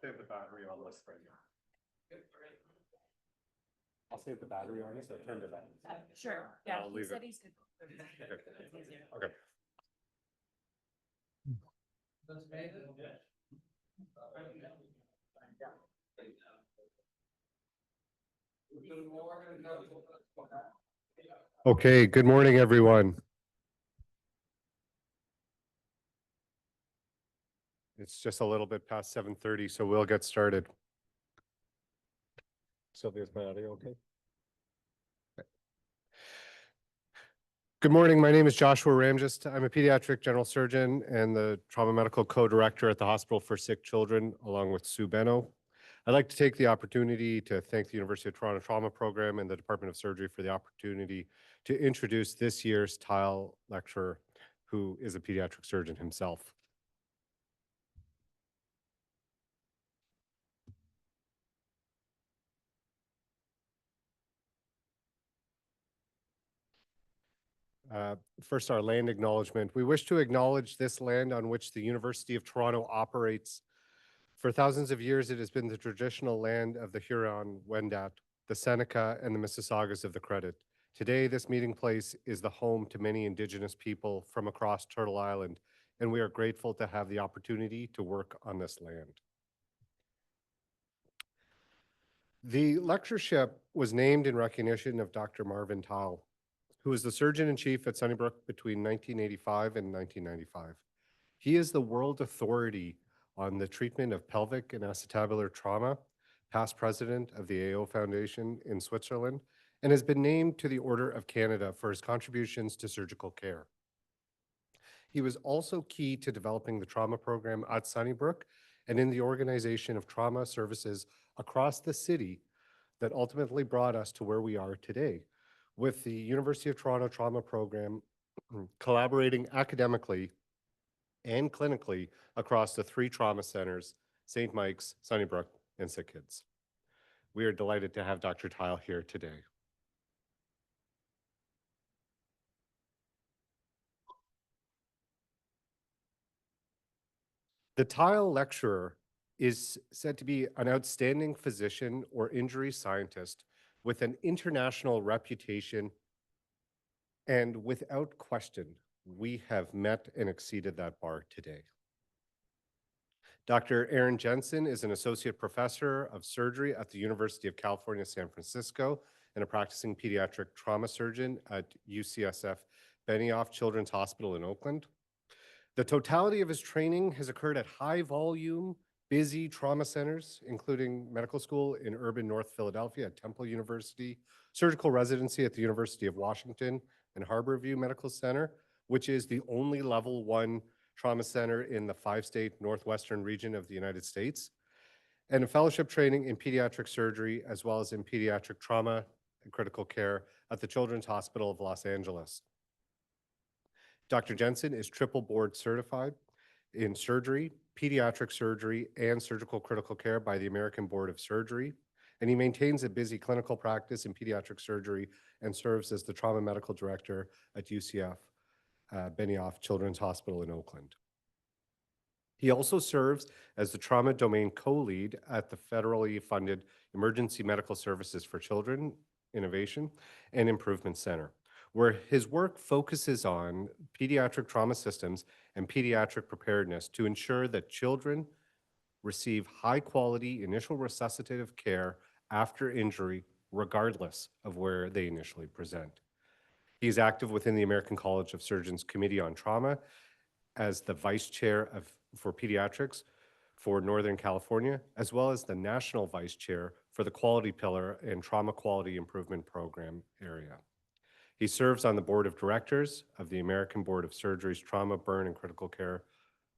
save the battery on this right now. I'll save the battery on this. I turned it on. Sure. Yeah, I'll he leave said it. he's good. It's easier. Okay. Okay, good morning, everyone. It's just a little bit past 7:30, so we'll get started. Sylvia, is my audio okay? Good morning. My name is Joshua Ramgist. I'm a pediatric general surgeon and the trauma medical co-director at the Hospital for Sick Children, along with Sue Benno. I'd like to take the opportunity to thank the University of Toronto Trauma Program and the Department of Surgery for the opportunity to introduce this year's tile lecturer, who is a pediatric surgeon himself. First, our land acknowledgement. We wish to acknowledge this land on which the University of Toronto operates. For thousands of years, it has been the traditional land of the Huron-Wendat, the Seneca, and the Mississaugas of the Credit. Today, this meeting place is the home to many Indigenous people from across Turtle Island, and we are grateful to have the opportunity to work on this land. The lectureship was named in recognition of Dr. Marvin Tile, who was the surgeon-in-chief at Sunnybrook between 1985 and 1995. He is the world authority on the treatment of pelvic and acetabular trauma, past president of the AO Foundation in Switzerland, and has been named to the Order of Canada for his contributions to surgical care. He was also key to developing the trauma program at Sunnybrook and in the organization of trauma services across the city that ultimately brought us to where we are today, with the University of Toronto Trauma Program collaborating academically and clinically across the 3 trauma centers, St. Mike's, Sunnybrook, and Sick Kids. We are delighted to have Dr. Tile here today. The Tile lecturer is said to be an outstanding physician or injury scientist with an international reputation, and without question, we have met and exceeded that bar today. Dr. Aaron Jensen is an associate professor of surgery at the University of California, San Francisco, and a practicing pediatric trauma surgeon at UCSF Benioff Children's Hospital in Oakland. The totality of his training has occurred at high volume, busy trauma centers, including medical school in urban North Philadelphia at Temple University, surgical residency at the University of Washington and Harborview Medical Center, which is the only level 1 trauma center in the 5-state Northwestern region of the United States, and a fellowship training in pediatric surgery, as well as in pediatric trauma and critical care at the Children's Hospital of Los Angeles. Dr. Jensen is triple board certified in surgery, pediatric surgery, and surgical critical care by the American Board of Surgery, and he maintains a busy clinical practice in pediatric surgery and serves as the trauma medical director at UCF Benioff Children's Hospital in Oakland. He also serves as the trauma domain co-lead at the federally funded Emergency Medical Services for Children Innovation and Improvement Center, where his work focuses on pediatric trauma systems and pediatric preparedness to ensure that children receive high-quality initial resuscitative care after injury, regardless of where they initially present. He is active within the American College of Surgeons Committee on Trauma as the Vice Chair for Pediatrics for Northern California, as well as the National Vice Chair for the Quality Pillar and Trauma Quality Improvement Program area. He serves on the Board of Directors of the American Board of Surgery's Trauma, Burn, and Critical Care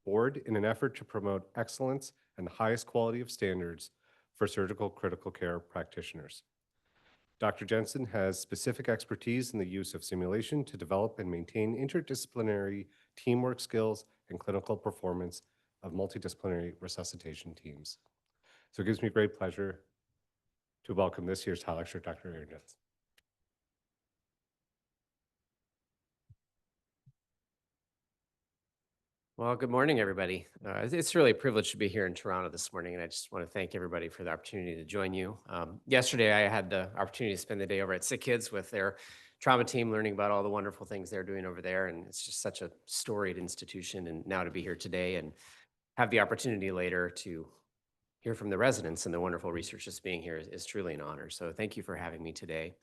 Board in an effort to promote excellence and the highest quality of standards for surgical critical care practitioners. Dr. Jensen has specific expertise in the use of simulation to develop and maintain interdisciplinary teamwork skills and clinical performance of multidisciplinary resuscitation teams. So it gives me great pleasure to welcome this year's tile lecturer, Dr. Aaron Jensen. Well, good morning, everybody. It's really a privilege to be here in Toronto this morning, and I just want to thank everybody for the opportunity to join you. Yesterday, I had the opportunity to spend the day over at Sick Kids with their trauma team, learning about all the wonderful things they're doing over there, and it's just such a storied institution. And now to be here today and have the opportunity later to hear from the residents and the wonderful research that's being here is truly an honor. So thank you for having me today.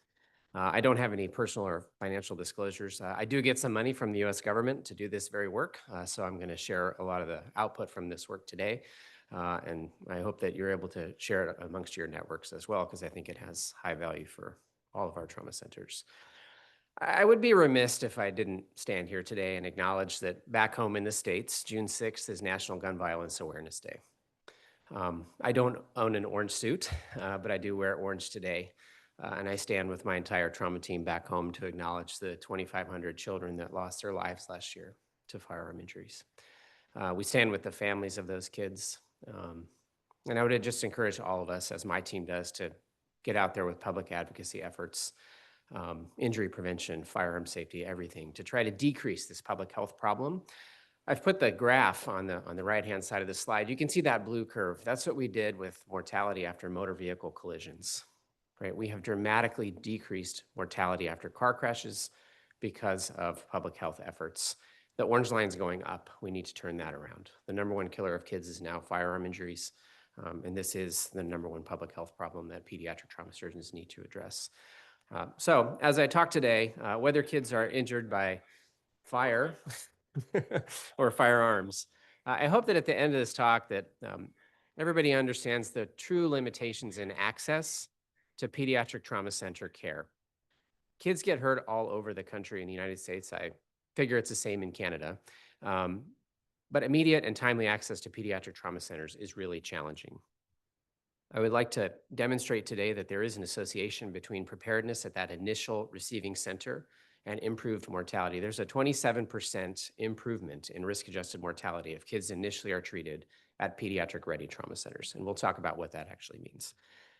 I don't have any personal or financial disclosures. I do get some money from the US government to do this very work, so I'm going to share a lot of the output from this work today. And I hope that you're able to share it amongst your networks as well, because I think it has high value for all of our trauma centers. I would be remiss if I didn't stand here today and acknowledge that back home in the States, June 6th is National Gun Violence Awareness Day. I don't own an orange suit, but I do wear orange today. And I stand with my entire trauma team back home to acknowledge the 2,500 children that lost their lives last year to firearm injuries. We stand with the families of those kids. And I would just encourage all of us, as my team does, to get out there with public advocacy efforts, injury prevention, firearm safety, everything, to try to decrease this public health problem. I've put the graph on the right-hand side of the slide. You can see that blue curve. That's what we did with mortality after motor vehicle collisions. Right? We have dramatically decreased mortality after car crashes because of public health efforts. The orange line's going up. We need to turn that around. The number one killer of kids is now firearm injuries, and this is the number one public health problem that pediatric trauma surgeons need to address. So as I talk today, whether kids are injured by fire or firearms, I hope that at the end of this talk that everybody understands the true limitations in access to pediatric trauma center care. Kids get hurt all over the country in the United States. I figure it's the same in Canada. But immediate and timely access to pediatric trauma centers is really challenging. I would like to demonstrate today that there is an association between preparedness at that initial receiving center and improved mortality. There's a 27% improvement in risk-adjusted mortality if kids initially are treated at pediatric-ready trauma centers, and we'll talk about what that actually means.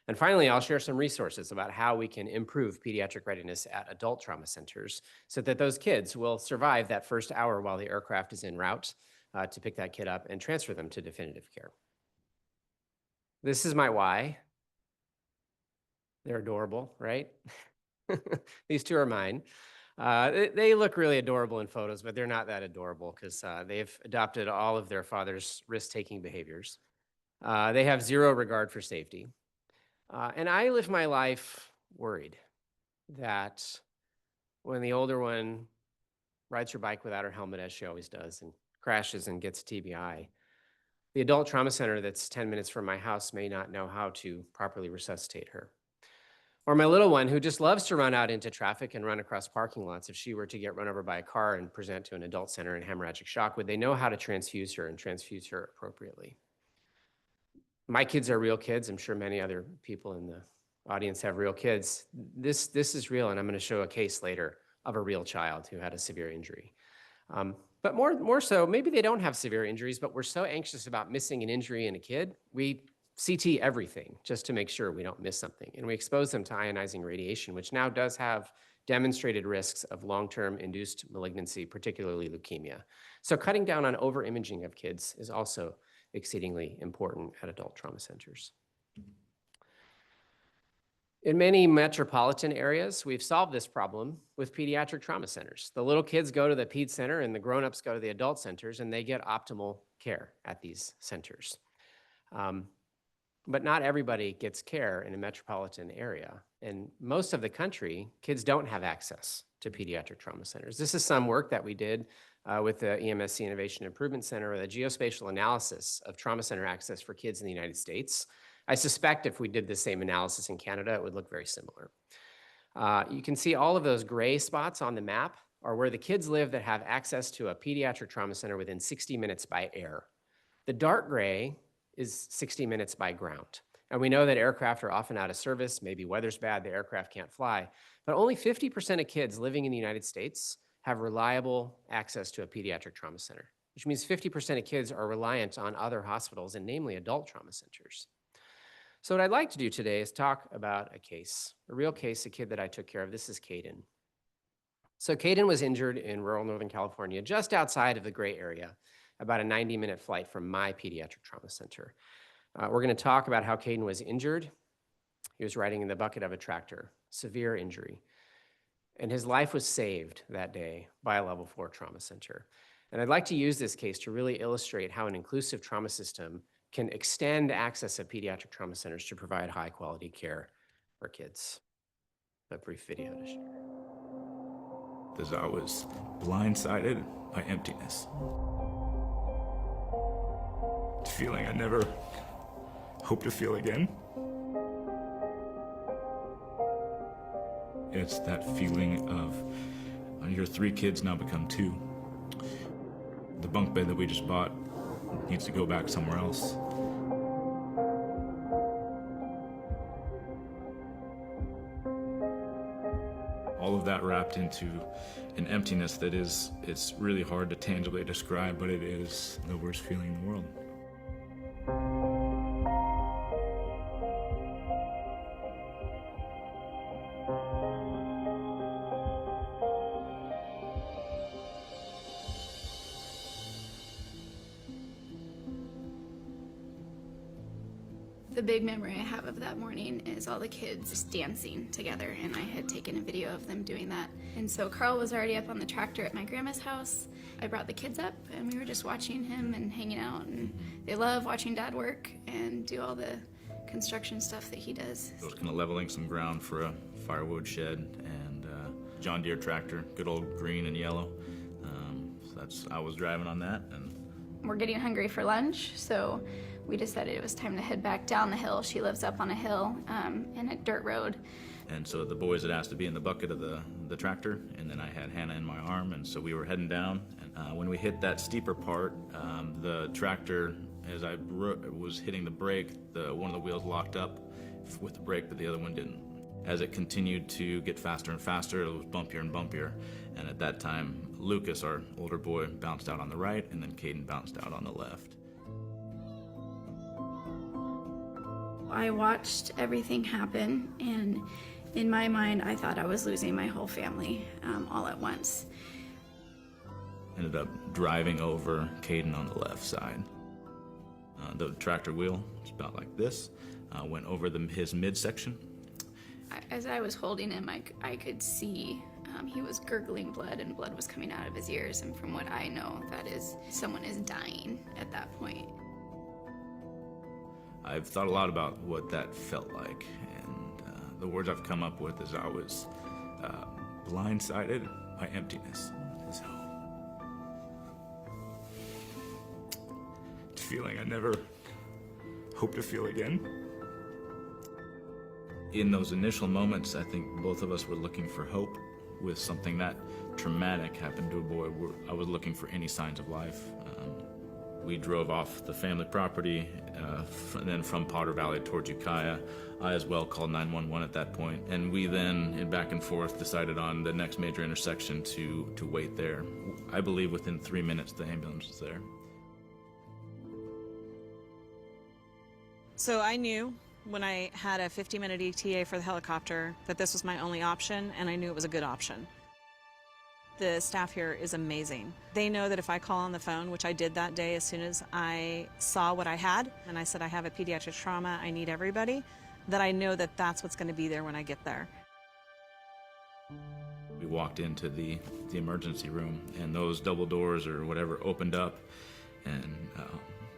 And finally, I'll share some resources about how we can improve pediatric readiness at adult trauma centers so that those kids will survive that first hour while the aircraft is en route to pick that kid up and transfer them to definitive care. This is my why. They're adorable, right? These two are mine. They look really adorable in photos, but they're not that adorable because they've adopted all of their father's risk-taking behaviors. They have zero regard for safety. And I live my life worried that when the older one rides her bike without her helmet, as she always does, and crashes and gets TBI, the adult trauma center that's 10 minutes from my house may not know how to properly resuscitate her. Or my little one who just loves to run out into traffic and run across parking lots. If she were to get run over by a car and present to an adult center in hemorrhagic shock, would they know how to transfuse her and transfuse her appropriately? My kids are real kids. I'm sure many other people in the audience have real kids. This is real, and I'm going to show a case later of a real child who had a severe injury. But more so, maybe they don't have severe injuries, but we're so anxious about missing an injury in a kid, we CT everything just to make sure we don't miss something. And we expose them to ionizing radiation, which now does have demonstrated risks of long-term induced malignancy, particularly leukemia. So cutting down on over-imaging of kids is also exceedingly important at adult trauma centers. In many metropolitan areas, we've solved this problem with pediatric trauma centers. The little kids go to the ped center and the grown-ups go to the adult centers, and they get optimal care at these centers. But not everybody gets care in a metropolitan area. And most of the country, kids don't have access to pediatric trauma centers. This is some work that we did with the EMSC Innovation Improvement Center, or the geospatial analysis of trauma center access for kids in the United States. I suspect if we did the same analysis in Canada, it would look very similar. You can see all of those gray spots on the map are where the kids live that have access to a pediatric trauma center within 60 minutes by air. The dark gray is 60 minutes by ground. And we know that aircraft are often out of service, maybe weather's bad, the aircraft can't fly, but only 50% of kids living in the United States have reliable access to a pediatric trauma center, which means 50% of kids are reliant on other hospitals, and namely adult trauma centers. So what I'd like to do today is talk about a case, a real case, a kid that I took care of. This is Caden. So Caden was injured in rural Northern California, just outside of the gray area, about a 90-minute flight from my pediatric trauma center. We're going to talk about how Caden was injured. He was riding in the bucket of a tractor, severe injury. And his life was saved that day by a level 4 trauma center. And I'd like to use this case to really illustrate how an inclusive trauma system can extend access at pediatric trauma centers to provide high quality care for kids. A brief video to share. As I was blindsided by emptiness. A feeling I never hope to feel again. It's that feeling of your 3 kids now become 2. The bunk bed that we just bought needs to go back somewhere else. All of that wrapped into an emptiness that it's really hard to tangibly describe, but it is the worst feeling in the world. The big memory I have of that morning is all the kids dancing together, and I had taken a video of them doing that. And so Carl was already up on the tractor at my grandma's house. I brought the kids up, and we were just watching him and hanging out, and they love watching Dad work and do all the construction stuff that he does. I was kind of leveling some ground for a firewood shed and John Deere tractor, good old green and yellow. I was driving on that. And we're getting hungry for lunch, so we decided it was time to head back down the hill. She lives up on a hill in a dirt road. And so the boys had asked to be in the bucket of the tractor, and then I had Hannah in my arm, and so we were heading down. And when we hit that steeper part, the tractor, as I was hitting the brake, one of the wheels locked up with the brake, but the other one didn't. As it continued to get faster and faster, it was bumpier and bumpier. And at that time, Lucas, our older boy, bounced out on the right, and then Caden bounced out on the left. I watched everything happen, and in my mind, I thought I was losing my whole family all at once. Ended up driving over Caden on the left side. The tractor wheel was about like this, went over his midsection. As I was holding him, I could see he was gurgling blood, and blood was coming out of his ears, and from what I know, that is, someone is dying at that point. I've thought a lot about what that felt like, and the words I've come up with is I was blindsided by emptiness. So, it's a feeling I never hope to feel again. In those initial moments, I think both of us were looking for hope. With something that traumatic happened to a boy, I was looking for any signs of life. We drove off the family property, and then from Potter Valley towards Ukiah. I as well called 911 at that point, and we then, in back and forth, decided on the next major intersection to wait there. I believe within 3 minutes the ambulance was there. So I knew when I had a 50-minute ETA for the helicopter that this was my only option, and I knew it was a good option. The staff here is amazing. They know that if I call on the phone, which I did that day as soon as I saw what I had, and I said I have a pediatric trauma, I need everybody, that I know that that's what's going to be there when I get there. We walked into the emergency room, and those double doors or whatever opened up, and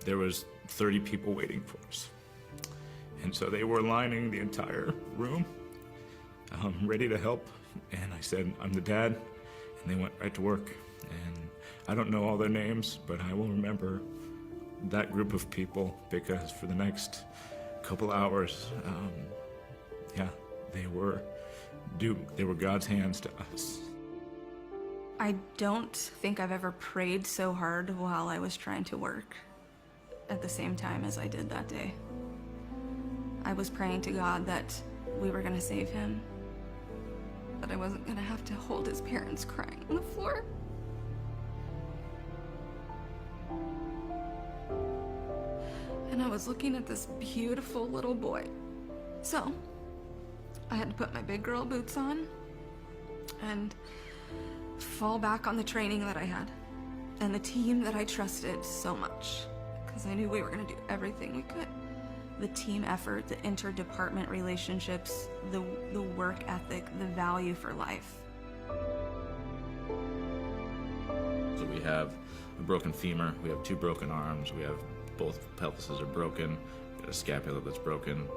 there was 30 people waiting for us. And so they were lining the entire room, ready to help. And I said, I'm the dad. And they went right to work. And I don't know all their names, but I will remember that group of people because for the next couple hours, they were God's hands to us. I don't think I've ever prayed so hard while I was trying to work at the same time as I did that day. I was praying to God that we were gonna save him, that I wasn't gonna have to hold his parents crying on the floor. And I was looking at this beautiful little boy. So, I had to put my big girl boots on and fall back on the training that I had and the team that I trusted so much, because I knew we were going to do everything we could. The team effort, the interdepartment relationships, the work ethic, the value for life. So we have a broken femur, we have 2 broken arms, we have both pelvises are broken, we got a scapula that's broken,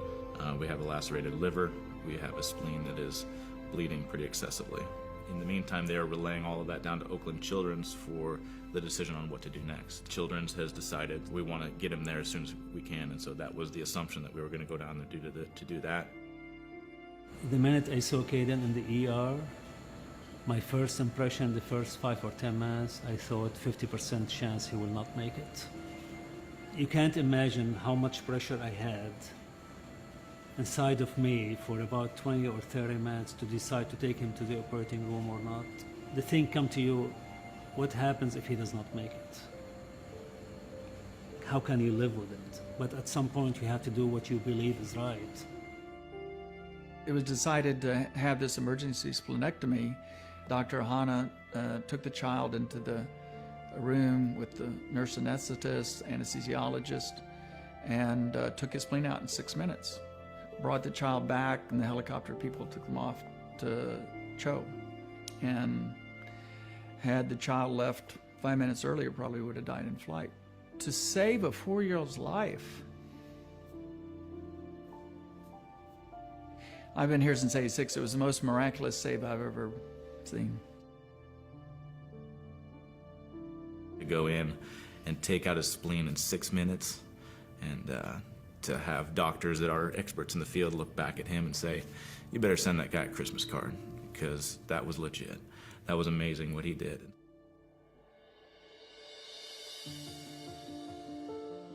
we have a lacerated liver, we have a spleen that is bleeding pretty excessively. In the meantime, they are relaying all of that down to Oakland Children's for the decision on what to do next. Children's has decided we want to get him there as soon as we can, and so that was the assumption that we were going to go down there to do that. The minute I saw Caden in the ER, my first impression, the first 5 or 10 minutes, I thought 50% chance he will not make it. You can't imagine how much pressure I had inside of me for about 20 or 30 minutes to decide to take him to the operating room or not. The thing come to you, what happens if he does not make it? How can you live with it? But at some point you have to do what you believe is right. It was decided to have this emergency splenectomy. Dr. Hanna took the child into the room with the nurse anesthetist, anesthesiologist, and took his spleen out in 6 minutes. Brought the child back, and the helicopter people took them off to Cho. And had the child left 5 minutes earlier, probably would have died in flight. To save a 4-year-old's life. I've been here since '86. It was the most miraculous save I've ever seen. To go in and take out his spleen in 6 minutes, and to have doctors that are experts in the field look back at him and say, you better send that guy a Christmas card, because that was legit. That was amazing what he did.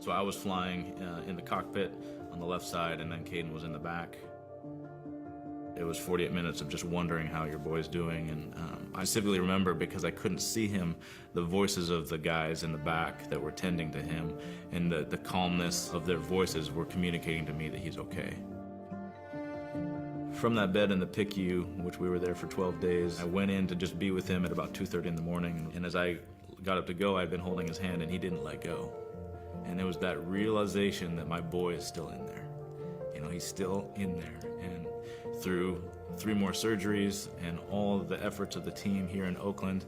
So I was flying in the cockpit on the left side, and then Caden was in the back. It was 48 minutes of just wondering how your boy's doing, and I specifically remember, because I couldn't see him, the voices of the guys in the back that were tending to him, and the calmness of their voices were communicating to me that he's okay. From that bed in the PICU, which we were there for 12 days, I went in to just be with him at about 2:30 in the morning, and as I got up to go, I'd been holding his hand, and he didn't let go. And it was that realization that my boy is still in there. You know, he's still in there. And through 3 more surgeries and all of the efforts of the team here in Oakland,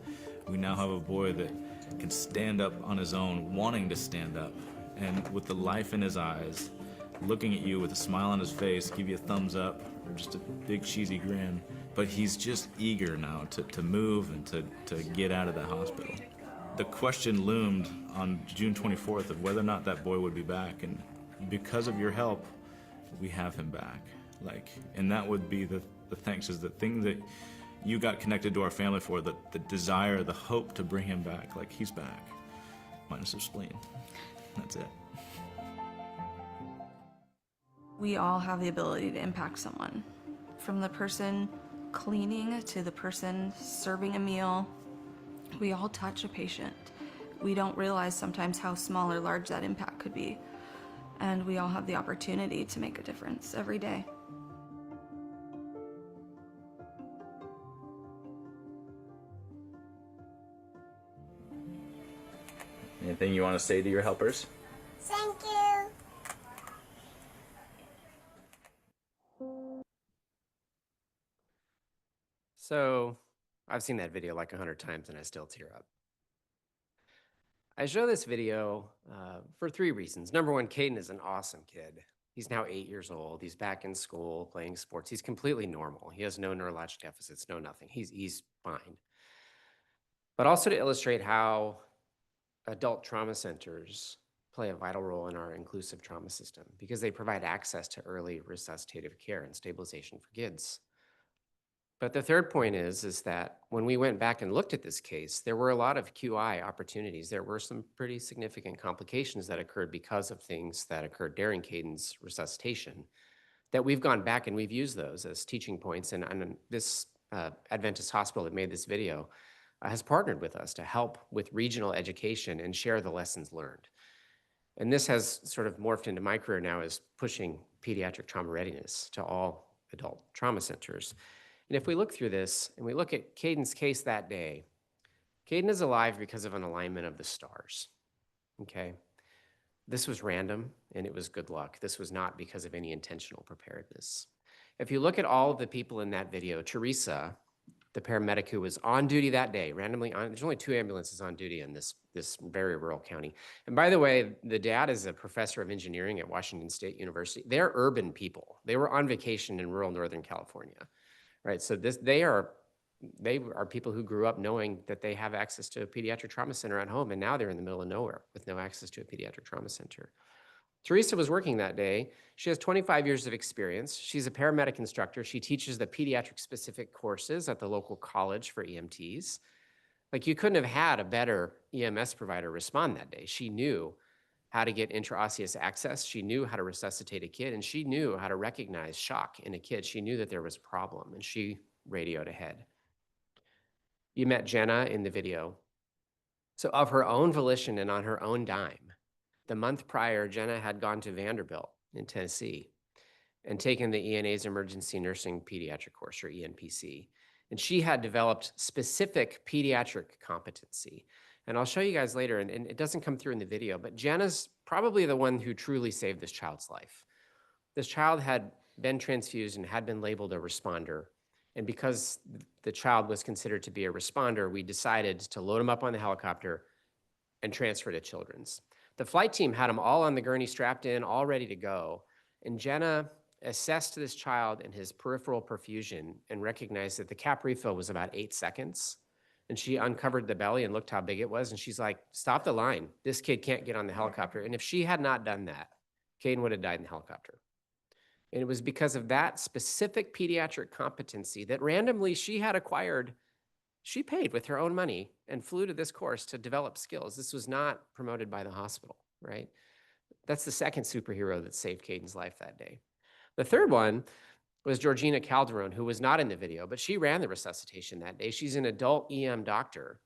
we now have a boy that can stand up on his own, wanting to stand up, and with the life in his eyes, looking at you with a smile on his face, give you a thumbs up, or just a big cheesy grin. But he's just eager now to move and to get out of the hospital. The question loomed on June 24th of whether or not that boy would be back, and because of your help, we have him back. And that would be the thanks, is the thing that you got connected to our family for, the desire, the hope to bring him back. He's back, minus his spleen. That's it. We all have the ability to impact someone. From the person cleaning to the person serving a meal, we all touch a patient. We don't realize sometimes how small or large that impact could be. And we all have the opportunity to make a difference every day. Anything you want to say to your helpers? Thank you. So I've seen that video like 100 times and I still tear up. I show this video for 3 reasons. Number one, Caden is an awesome kid. He's now 8 years old. He's back in school playing sports. He's completely normal. He has no neurologic deficits, no nothing. He's fine. But also to illustrate how adult trauma centers play a vital role in our inclusive trauma system, because they provide access to early resuscitative care and stabilization for kids. But the third point is that when we went back and looked at this case, there were a lot of QI opportunities. There were some pretty significant complications that occurred because of things that occurred during Caden's resuscitation, that we've gone back and we've used those as teaching points. And this Adventist hospital that made this video has partnered with us to help with regional education and share the lessons learned. And this has sort of morphed into my career now as pushing pediatric trauma readiness to all adult trauma centers. And if we look through this and we look at Caden's case that day, Caden is alive because of an alignment of the stars, okay? This was random and it was good luck. This was not because of any intentional preparedness. If you look at all of the people in that video, Teresa, the paramedic who was on duty that day, randomly on, there's only 2 ambulances on duty in this very rural county. And by the way, the dad is a professor of engineering at Washington State University. They're urban people. They were on vacation in rural Northern California, right? So they are people who grew up knowing that they have access to a pediatric trauma center at home, and now they're in the middle of nowhere with no access to a pediatric trauma center. Teresa was working that day. She has 25 years of experience. She's a paramedic instructor. She teaches the pediatric specific courses at the local college for EMTs. Like, you couldn't have had a better EMS provider respond that day. She knew how to get intraosseous access. She knew how to resuscitate a kid, and she knew how to recognize shock in a kid. She knew that there was a problem, and she radioed ahead. You met Jenna in the video. So of her own volition and on her own dime, the month prior, Jenna had gone to Vanderbilt in Tennessee and taken the ENA's Emergency Nursing Pediatric course, or ENPC. And she had developed specific pediatric competency. And I'll show you guys later, and it doesn't come through in the video, but Jenna's probably the one who truly saved this child's life. This child had been transfused and had been labeled a responder. And because the child was considered to be a responder, we decided to load him up on the helicopter and transfer to Children's. The flight team had him all on the gurney, strapped in, all ready to go. And Jenna assessed this child and his peripheral perfusion and recognized that the cap refill was about 8 seconds. And she uncovered the belly and looked how big it was. And she's like, stop the line. This kid can't get on the helicopter. And if she had not done that, Caden would have died in the helicopter. And it was because of that specific pediatric competency that randomly she had acquired. She paid with her own money and flew to this course to develop skills. This was not promoted by the hospital, right? That's the second superhero that saved Caden's life that day. The third one was Georgina Calderon, who was not in the video, but she ran the resuscitation that day. She's an adult EM doctor,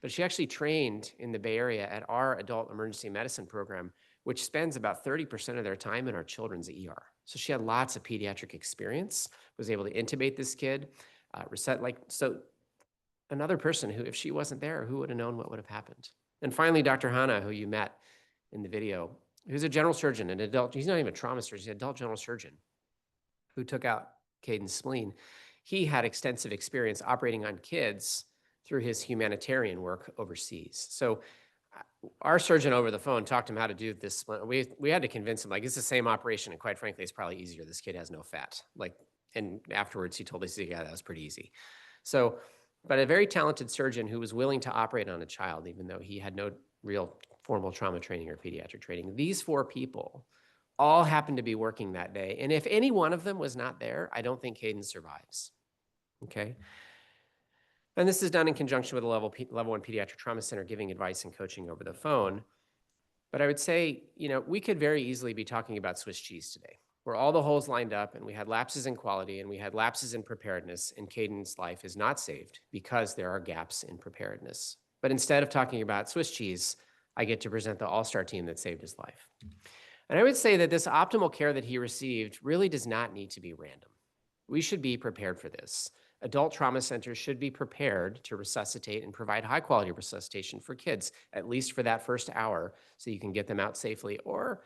but she actually trained in the Bay Area at our adult emergency medicine program, which spends about 30% of their time in our children's ER. So she had lots of pediatric experience, was able to intubate this kid, so another person who, if she wasn't there, who would have known what would have happened? And finally, Dr. Hanna, who you met in the video, who's a general surgeon, an adult, he's not even a trauma surgeon, he's an adult general surgeon who took out Caden's spleen. He had extensive experience operating on kids through his humanitarian work overseas. So our surgeon over the phone talked him how to do this. We had to convince him, like, it's the same operation, and quite frankly, it's probably easier. This kid has no fat. And afterwards he told us, yeah, that was pretty easy. So, but a very talented surgeon who was willing to operate on a child, even though he had no real formal trauma training or pediatric training. These 4 people all happened to be working that day. And if any one of them was not there, I don't think Caden survives, okay? And this is done in conjunction with a level 1 pediatric trauma center giving advice and coaching over the phone. But I would say, we could very easily be talking about Swiss cheese today, where all the holes lined up and we had lapses in quality and we had lapses in preparedness, and Caden's life is not saved because there are gaps in preparedness. But instead of talking about Swiss cheese, I get to present the all-star team that saved his life. And I would say that this optimal care that he received really does not need to be random. We should be prepared for this. Adult trauma centers should be prepared to resuscitate and provide high-quality resuscitation for kids, at least for that first hour, so you can get them out safely. Or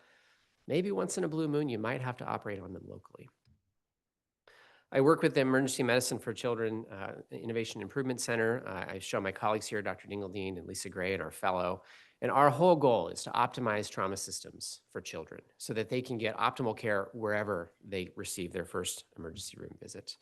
maybe once in a blue moon, you might have to operate on them locally. I work with the Emergency Medicine for Children Innovation Improvement Center. I show my colleagues here, Dr. Dingledine and Lisa Gray, and our fellow. And our whole goal is to optimize trauma systems for children so that they can get optimal care wherever they receive their first emergency room visit.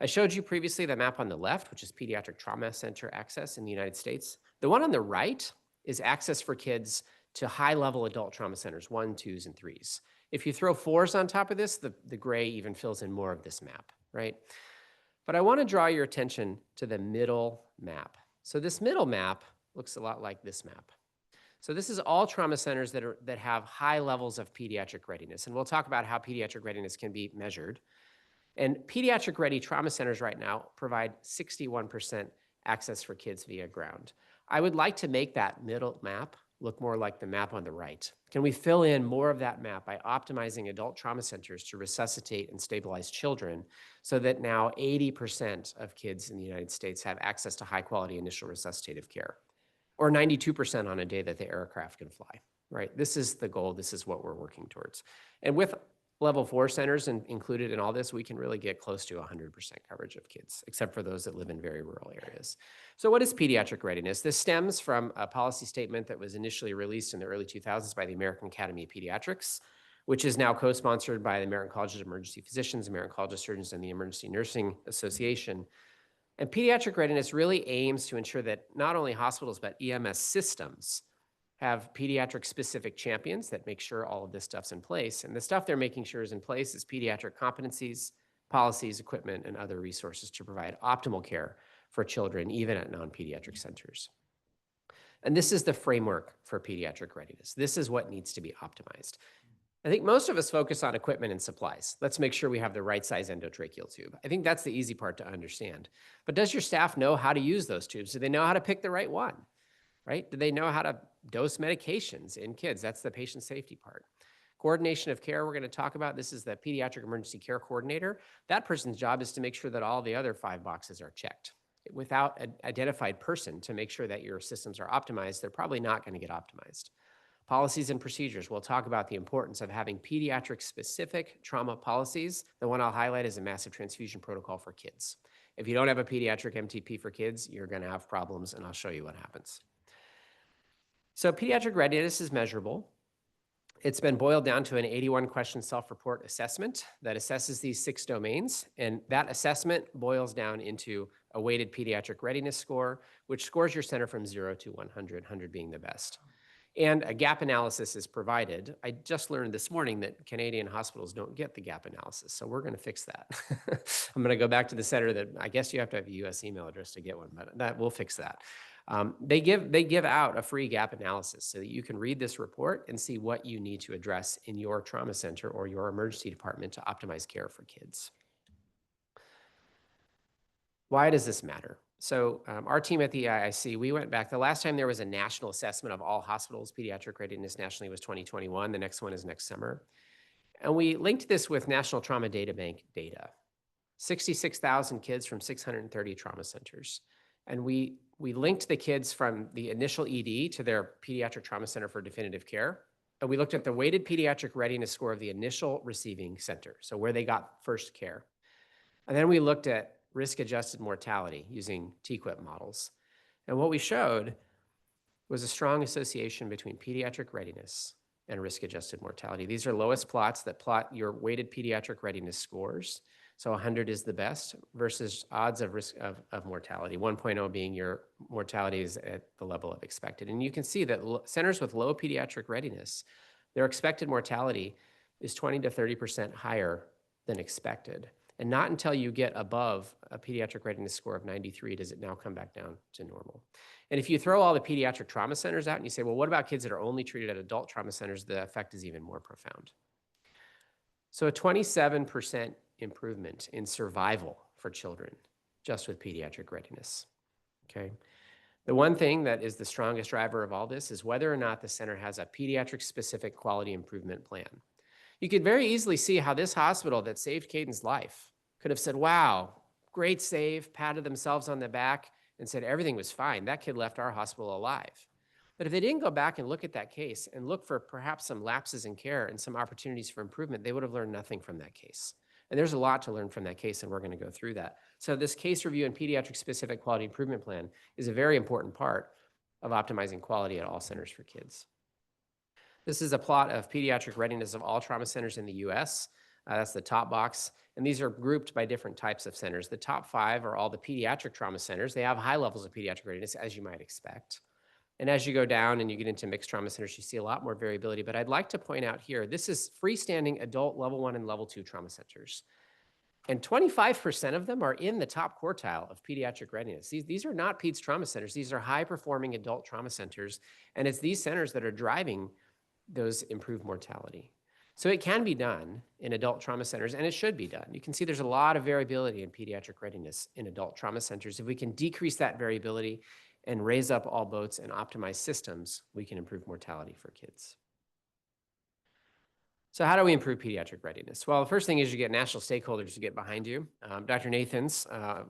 I showed you previously the map on the left, which is pediatric trauma center access in the United States. The one on the right is access for kids to high-level adult trauma centers, 1, 2s, and 3s. If you throw 4s on top of this, the gray even fills in more of this map, right? But I want to draw your attention to the middle map. So this middle map looks a lot like this map. So this is all trauma centers that have high levels of pediatric readiness. And we'll talk about how pediatric readiness can be measured. And pediatric ready trauma centers right now provide 61% access for kids via ground. I would like to make that middle map look more like the map on the right? Can we fill in more of that map by optimizing adult trauma centers to resuscitate and stabilize children so that now 80% of kids in the United States have access to high quality initial resuscitative care, or 92% on a day that the aircraft can fly, right? This is the goal. This is what we're working towards. And with level 4 centers included in all this, we can really get close to 100% coverage of kids, except for those that live in very rural areas. So what is pediatric readiness? This stems from a policy statement that was initially released in the early 2000s by the American Academy of Pediatrics, which is now co-sponsored by the American College of Emergency Physicians, American College of Surgeons, and the Emergency Nursing Association. And pediatric readiness really aims to ensure that not only hospitals, but EMS systems have pediatric specific champions that make sure all of this stuff's in place. And the stuff they're making sure is in place is pediatric competencies, policies, equipment, and other resources to provide optimal care for children, even at non-pediatric centers. And this is the framework for pediatric readiness. This is what needs to be optimized. I think most of us focus on equipment and supplies. Let's make sure we have the right size endotracheal tube. I think that's the easy part to understand. But does your staff know how to use those tubes? Do they know how to pick the right one? Right? Do they know how to dose medications in kids? That's the patient safety part. Coordination of care, we're going to talk about. This is the pediatric emergency care coordinator. That person's job is to make sure that all the other 5 boxes are checked. Without an identified person to make sure that your systems are optimized, they're probably not going to get optimized. Policies and procedures, we'll talk about the importance of having pediatric specific trauma policies. The one I'll highlight is a massive transfusion protocol for kids. If you don't have a pediatric MTP for kids, you're going to have problems, and I'll show you what happens. So pediatric readiness is measurable. It's been boiled down to an 81-question self-report assessment that assesses these 6 domains, and that assessment boils down into a weighted pediatric readiness score, which scores your center from 0 to 100, 100 being the best. And a gap analysis is provided. I just learned this morning that Canadian hospitals don't get the gap analysis, so we're going to fix that. I'm going to go back to the center that I guess you have to have a US email address to get one, but we'll fix that. They give out a free gap analysis so that you can read this report and see what you need to address in your trauma center or your emergency department to optimize care for kids. Why does this matter? So our team at the EIIC, we went back. The last time there was a national assessment of all hospitals' pediatric readiness nationally was 2021. The next one is next summer. And we linked this with National Trauma Data Bank data. 66,000 kids from 630 trauma centers. And we linked the kids from the initial ED to their pediatric trauma center for definitive care. And we looked at the weighted pediatric readiness score of the initial receiving center, so where they got first care. And then we looked at risk-adjusted mortality using TQIP models. And what we showed was a strong association between pediatric readiness and risk-adjusted mortality. These are lowest plots that plot your weighted pediatric readiness scores. So 100 is the best versus odds of risk of mortality, 1.0 being your mortality is at the level of expected. And you can see that centers with low pediatric readiness, their expected mortality is 20 to 30% higher than expected. And not until you get above a pediatric readiness score of 93 does it now come back down to normal. And if you throw all the pediatric trauma centers out and you say, well, what about kids that are only treated at adult trauma centers? The effect is even more profound. So a 27% improvement in survival for children just with pediatric readiness, okay? The one thing that is the strongest driver of all this is whether or not the center has a pediatric specific quality improvement plan. You could very easily see how this hospital that saved Caden's life could have said, wow, great save, patted themselves on the back and said everything was fine. That kid left our hospital alive. But if they didn't go back and look at that case and look for perhaps some lapses in care and some opportunities for improvement, they would have learned nothing from that case. And there's a lot to learn from that case, and we're going to go through that. So this case review and pediatric specific quality improvement plan is a very important part of optimizing quality at all centers for kids. This is a plot of pediatric readiness of all trauma centers in the US. That's the top box. And these are grouped by different types of centers. The top 5 are all the pediatric trauma centers. They have high levels of pediatric readiness, as you might expect. And as you go down and you get into mixed trauma centers, you see a lot more variability. But I'd like to point out here, this is freestanding adult level 1 and level 2 trauma centers. And 25% of them are in the top quartile of pediatric readiness. These are not peds trauma centers. These are high-performing adult trauma centers. And it's these centers that are driving those improved mortality. So it can be done in adult trauma centers, and it should be done. You can see there's a lot of variability in pediatric readiness in adult trauma centers. If we can decrease that variability and raise up all boats and optimize systems, we can improve mortality for kids. So how do we improve pediatric readiness? Well, the first thing is you get national stakeholders to get behind you. Dr. Nathans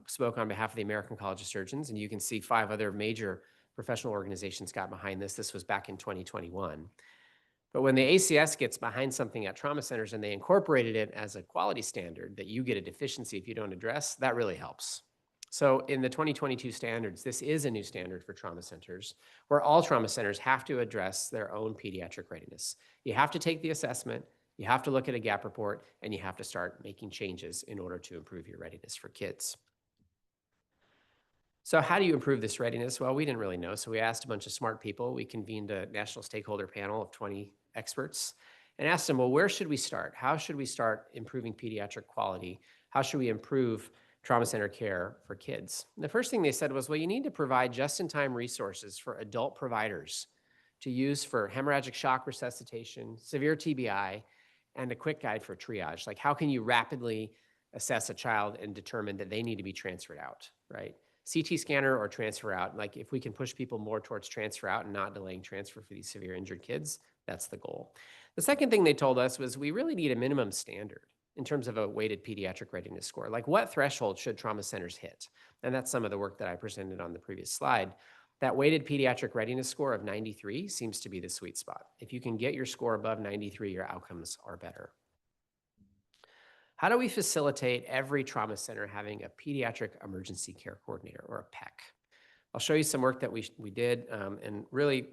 spoke on behalf of the American College of Surgeons, and you can see 5 other major professional organizations got behind this. This was back in 2021. But when the ACS gets behind something at trauma centers and they incorporated it as a quality standard that you get a deficiency if you don't address, that really helps. So in the 2022 standards, this is a new standard for trauma centers where all trauma centers have to address their own pediatric readiness. You have to take the assessment, you have to look at a gap report, and you have to start making changes in order to improve your readiness for kids. So how do you improve this readiness? Well, we didn't really know. So we asked a bunch of smart people. We convened a national stakeholder panel of 20 experts and asked them, well, where should we start? How should we start improving pediatric quality? How should we improve trauma center care for kids? And the first thing they said was, well, you need to provide just-in-time resources for adult providers to use for hemorrhagic shock resuscitation, severe TBI, and a quick guide for triage. Like, how can you rapidly assess a child and determine that they need to be transferred out, right? CT scanner or transfer out. Like, if we can push people more towards transfer out and not delaying transfer for these severe injured kids, that's the goal. The second thing they told us was we really need a minimum standard in terms of a weighted pediatric readiness score. Like, what threshold should trauma centers hit? And that's some of the work that I presented on the previous slide. That weighted pediatric readiness score of 93 seems to be the sweet spot. If you can get your score above 93, your outcomes are better. How do we facilitate every trauma center having a pediatric emergency care coordinator, or a PEC? I'll show you some work that we did, and really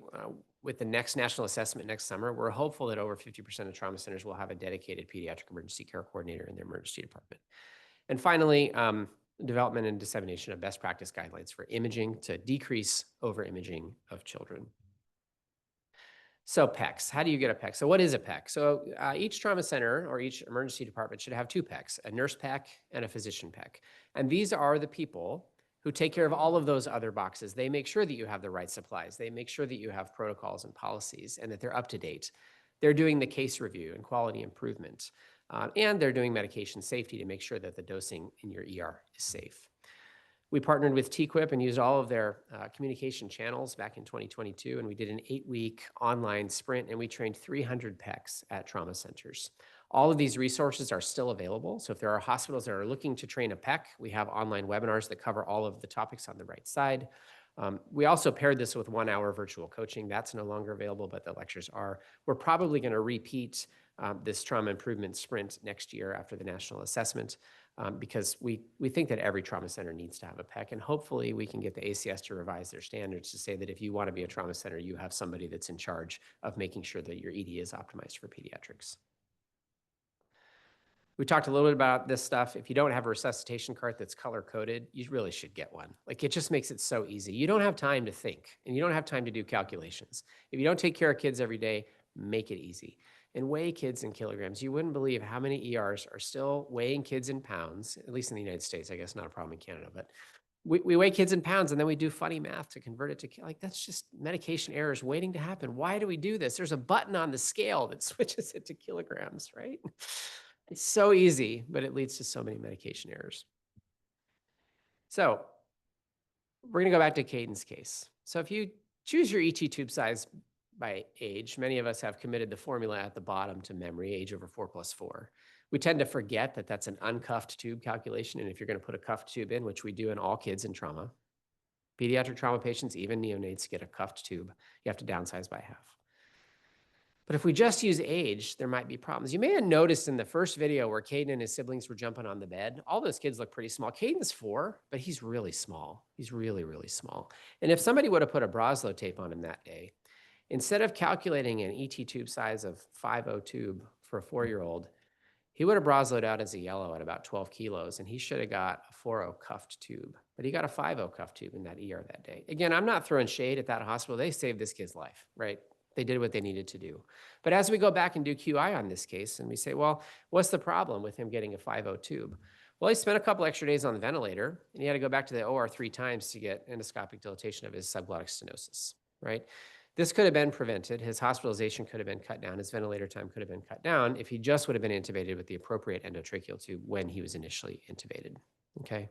with the next national assessment next summer, we're hopeful that over 50% of trauma centers will have a dedicated pediatric emergency care coordinator in their emergency department. And finally, development and dissemination of best practice guidelines for imaging to decrease over-imaging of children. So PECs, how do you get a PEC? So what is a PEC? So each trauma center or each emergency department should have 2 PECs, a nurse PEC and a physician PEC. And these are the people who take care of all of those other boxes. They make sure that you have the right supplies. They make sure that you have protocols and policies and that they're up to date. They're doing the case review and quality improvement. And they're doing medication safety to make sure that the dosing in your ER is safe. We partnered with TQIP and used all of their communication channels back in 2022, and we did an 8-week online sprint, and we trained 300 PECs at trauma centers. All of these resources are still available, so if there are hospitals that are looking to train a PEC, we have online webinars that cover all of the topics on the right side. We also paired this with 1-hour virtual coaching. That's no longer available, but the lectures are. We're probably going to repeat this trauma improvement sprint next year after the national assessment, because we think that every trauma center needs to have a PEC, and hopefully we can get the ACS to revise their standards to say that if you want to be a trauma center, you have somebody that's in charge of making sure that your ED is optimized for pediatrics. We talked a little bit about this stuff. If you don't have a resuscitation cart that's color-coded, you really should get one. Like, it just makes it so easy. You don't have time to think, and you don't have time to do calculations. If you don't take care of kids every day, make it easy. And weigh kids in kilograms. You wouldn't believe how many ERs are still weighing kids in pounds, at least in the United States. I guess not a problem in Canada, but we weigh kids in pounds and then we do funny math to convert it to, like, that's just medication errors waiting to happen. Why do we do this? There's a button on the scale that switches it to kilograms, right? It's so easy, but it leads to so many medication errors. So we're gonna go back to Caden's case. So if you choose your ET tube size by age, many of us have committed the formula at the bottom to memory, age over 4+4. We tend to forget that that's an uncuffed tube calculation. And if you're going to put a cuffed tube in, which we do in all kids in trauma, pediatric trauma patients, even neonates, get a cuffed tube. You have to downsize by half. But if we just use age, there might be problems. You may have noticed in the first video where Caden and his siblings were jumping on the bed, all those kids look pretty small. Caden's 4, but he's really small. He's really, really small. And if somebody would have put a Broslow tape on him that day, instead of calculating an ET tube size of 5.0 tube for a 4-year-old, he would have Broslowed out as a yellow at about 12 kilos, and he should have got a 4.0 cuffed tube. But he got a 5.0 cuffed tube in that ER that day. Again, I'm not throwing shade at that hospital. They saved this kid's life, right? They did what they needed to do. But as we go back and do QI on this case, and we say, well, what's the problem with him getting a 5.0 tube? Well, he spent a couple extra days on the ventilator, and he had to go back to the OR 3 times to get endoscopic dilatation of his subglottic stenosis, right? This could have been prevented. His hospitalization could have been cut down. His ventilator time could have been cut down if he just would have been intubated with the appropriate endotracheal tube when he was initially intubated, okay?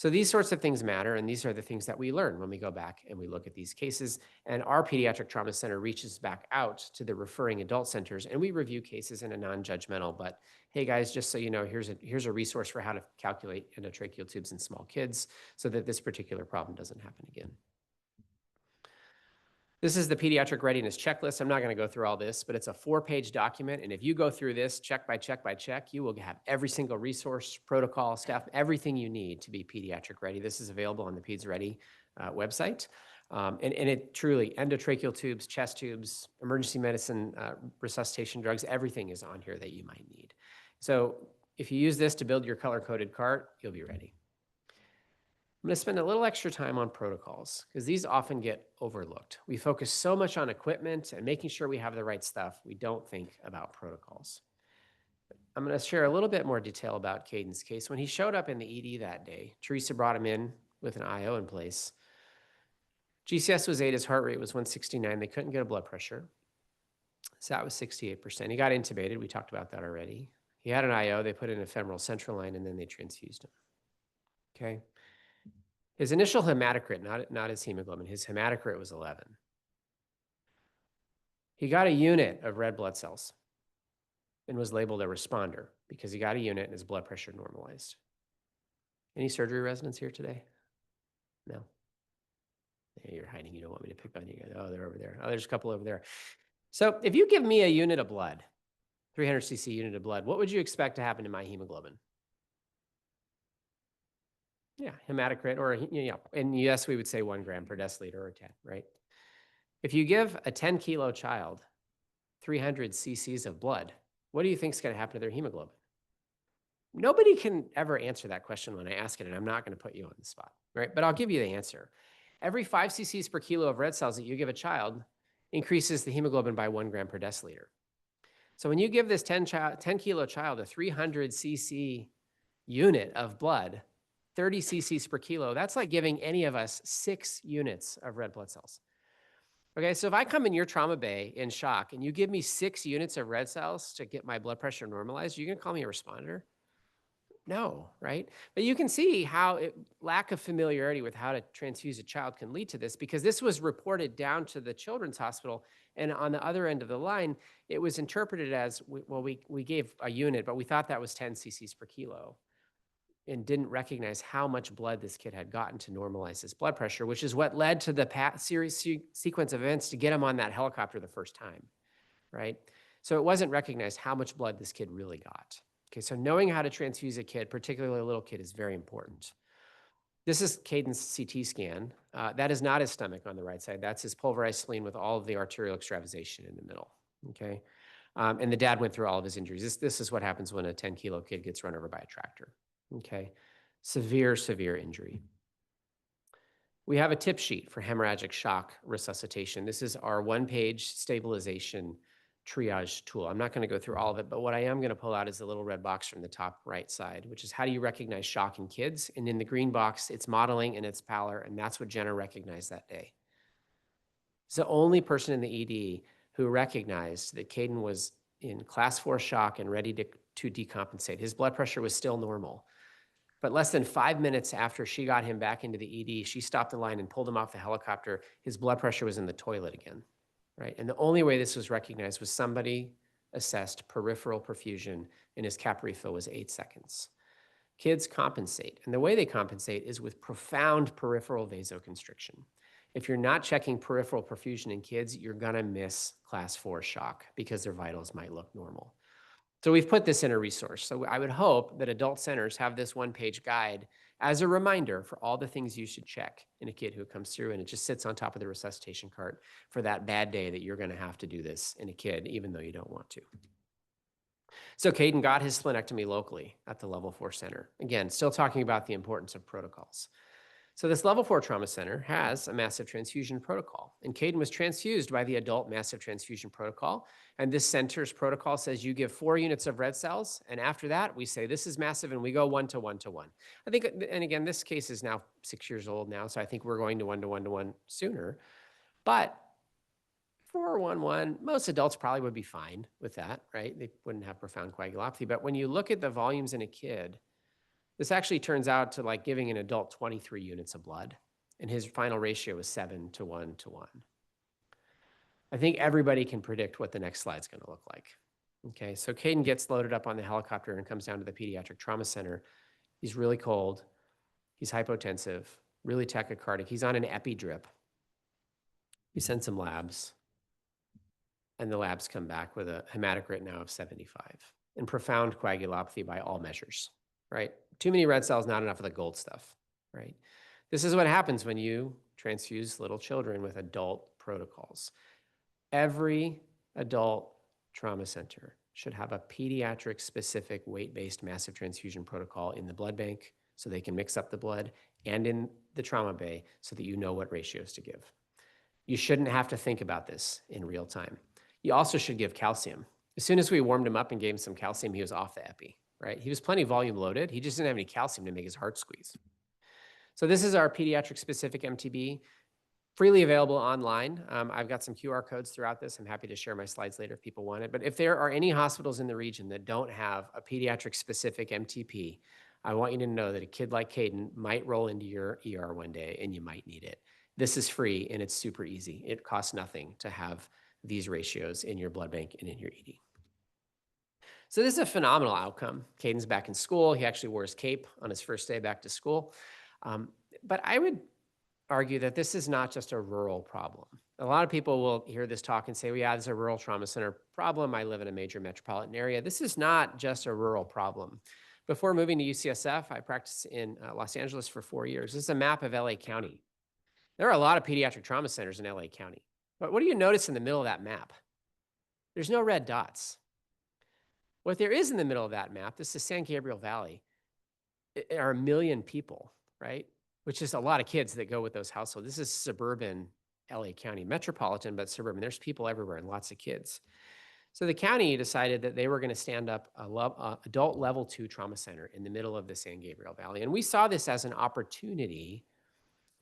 So these sorts of things matter, and these are the things that we learn when we go back and we look at these cases. And our pediatric trauma center reaches back out to the referring adult centers, and we review cases in a non-judgmental, but hey guys, just so you know, here's a resource for how to calculate endotracheal tubes in small kids so that this particular problem doesn't happen again. This is the pediatric readiness checklist. I'm not going to go through all this, but it's a 4-page document. And if you go through this check by check by check, you will have every single resource, protocol, staff, everything you need to be pediatric ready. This is available on the Peds Ready website. And it truly, endotracheal tubes, chest tubes, emergency medicine, resuscitation drugs, everything is on here that you might need. So if you use this to build your color-coded cart, you'll be ready. I'm going to spend a little extra time on protocols because these often get overlooked. We focus so much on equipment and making sure we have the right stuff, we don't think about protocols. I'm going to share a little bit more detail about Caden's case. When he showed up in the ED that day, Teresa brought him in with an IO in place. GCS was 8, his heart rate was 169. They couldn't get a blood pressure. SAT was 68%. He got intubated. We talked about that already. He had an IO. They put in a femoral central line, and then they transfused him. Okay. His initial hematocrit, not his hemoglobin, his hematocrit was 11. He got a unit of red blood cells and was labeled a responder because he got a unit and his blood pressure normalized. Any surgery residents here today? No. Yeah, you're hiding. You don't want me to pick on you guys. Oh, they're over there. Oh, there's a couple over there. So if you give me a unit of blood, 300 cc unit of blood, what would you expect to happen to my hemoglobin? Yeah, hematocrit, or, in US, we would say 1 gram per deciliter or 10, right? If you give a 10-kilo child 300 cc's of blood, what do you think is going to happen to their hemoglobin? Nobody can ever answer that question when I ask it, and I'm not going to put you on the spot, right? But I'll give you the answer. Every 5 cc's per kilo of red cells that you give a child increases the hemoglobin by 1 gram per deciliter. So when you give this 10-kilo child a 300 cc unit of blood, 30 cc's per kilo, that's like giving any of us 6 units of red blood cells. Okay, so if I come in your trauma bay in shock and you give me 6 units of red cells to get my blood pressure normalized, are you gonna call me a responder? No, right? But you can see how lack of familiarity with how to transfuse a child can lead to this, because this was reported down to the children's hospital, and on the other end of the line, it was interpreted as, well, we gave a unit, but we thought that was 10 cc's per kilo, and didn't recognize how much blood this kid had gotten to normalize his blood pressure, which is what led to the series sequence of events to get him on that helicopter the first time, right? So it wasn't recognized how much blood this kid really got. Okay, so knowing how to transfuse a kid, particularly a little kid, is very important. This is Caden's CT scan. That is not his stomach on the right side. That's his pulverized spleen with all of the arterial extravasation in the middle, okay? And the dad went through all of his injuries. This is what happens when a 10-kilo kid gets run over by a tractor. Okay, severe, severe injury. We have a tip sheet for hemorrhagic shock resuscitation. This is our 1-page stabilization triage tool. I'm not going to go through all of it, but what I am going to pull out is the little red box from the top right side, which is how do you recognize shock in kids? And in the green box, it's modeling and it's pallor, and that's what Jenna recognized that day. It's the only person in the ED who recognized that Caden was in class 4 shock and ready to decompensate. His blood pressure was still normal. But less than 5 minutes after she got him back into the ED, she stopped the line and pulled him off the helicopter. His blood pressure was in the toilet again, right? And the only way this was recognized was somebody assessed peripheral perfusion, and his cap refill was 8 seconds. Kids compensate, and the way they compensate is with profound peripheral vasoconstriction. If you're not checking peripheral perfusion in kids, you're gonna miss class 4 shock because their vitals might look normal. So we've put this in a resource. So I would hope that adult centers have this 1-page guide as a reminder for all the things you should check in a kid who comes through, and it just sits on top of the resuscitation cart for that bad day that you're gonna have to do this in a kid, even though you don't want to. So Caden got his splenectomy locally at the level 4 center. Again, still talking about the importance of protocols. So this level 4 trauma center has a massive transfusion protocol, and Caden was transfused by the adult massive transfusion protocol. And this center's protocol says you give 4 units of red cells, and after that we say this is massive, and we go 1 to 1 to 1. I think, and again, this case is now 6 years old now, so I think we're going to 1 to 1 to 1 sooner. But 4-1-1, most adults probably would be fine with that, right? They wouldn't have profound coagulopathy. But when you look at the volumes in a kid, This actually turns out to like giving an adult 23 units of blood, and his final ratio is 7:1:1. I think everybody can predict what the next slide's going to look like. Okay, so Caden gets loaded up on the helicopter and comes down to the pediatric trauma center. He's really cold. He's hypotensive, really tachycardic. He's on an epi drip. We send some labs, and the labs come back with a hematocrit now of 75 and profound coagulopathy by all measures, right? Too many red cells, not enough of the gold stuff, right? This is what happens when you transfuse little children with adult protocols. Every adult trauma center should have a pediatric specific weight-based massive transfusion protocol in the blood bank so they can mix up the blood, and in the trauma bay so that you know what ratios to give. You shouldn't have to think about this in real time. You also should give calcium. As soon as we warmed him up and gave him some calcium, he was off the epi, right? He was plenty volume loaded. He just didn't have any calcium to make his heart squeeze. So this is our pediatric specific MTB, freely available online. I've got some QR codes throughout this. I'm happy to share my slides later if people want it. But if there are any hospitals in the region that don't have a pediatric specific MTP, I want you to know that a kid like Caden might roll into your ER one day and you might need it. This is free and it's super easy. It costs nothing to have these ratios in your blood bank and in your ED. So this is a phenomenal outcome. Caden's back in school. He actually wore his cape on his first day back to school. But I would argue that this is not just a rural problem. A lot of people will hear this talk and say, well, yeah, this is a rural trauma center problem. I live in a major metropolitan area. This is not just a rural problem. Before moving to UCSF, I practiced in Los Angeles for 4 years. This is a map of LA County. There are a lot of pediatric trauma centers in LA County. But what do you notice in the middle of that map? There's no red dots. What there is in the middle of that map, this is San Gabriel Valley, are 1 million people, right? Which is a lot of kids that go with those households. This is suburban LA County, metropolitan, but suburban. There's people everywhere and lots of kids. So the county decided that they were going to stand up a adult level 2 trauma center in the middle of the San Gabriel Valley. And we saw this as an opportunity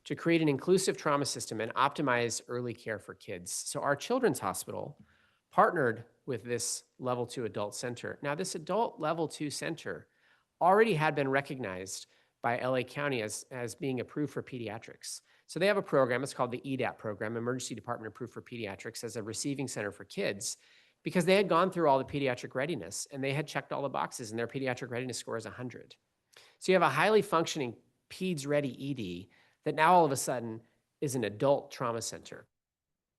to create an inclusive trauma system and optimize early care for kids. So our children's hospital partnered with this level 2 adult center. Now, this adult level 2 center already had been recognized by LA County as being approved for pediatrics. So they have a program, it's called the EDAP program, Emergency Department Approved for Pediatrics, as a receiving center for kids, because they had gone through all the pediatric readiness and they had checked all the boxes and their pediatric readiness score is 100. So you have a highly functioning PEDS ready ED that now all of a sudden is an adult trauma center.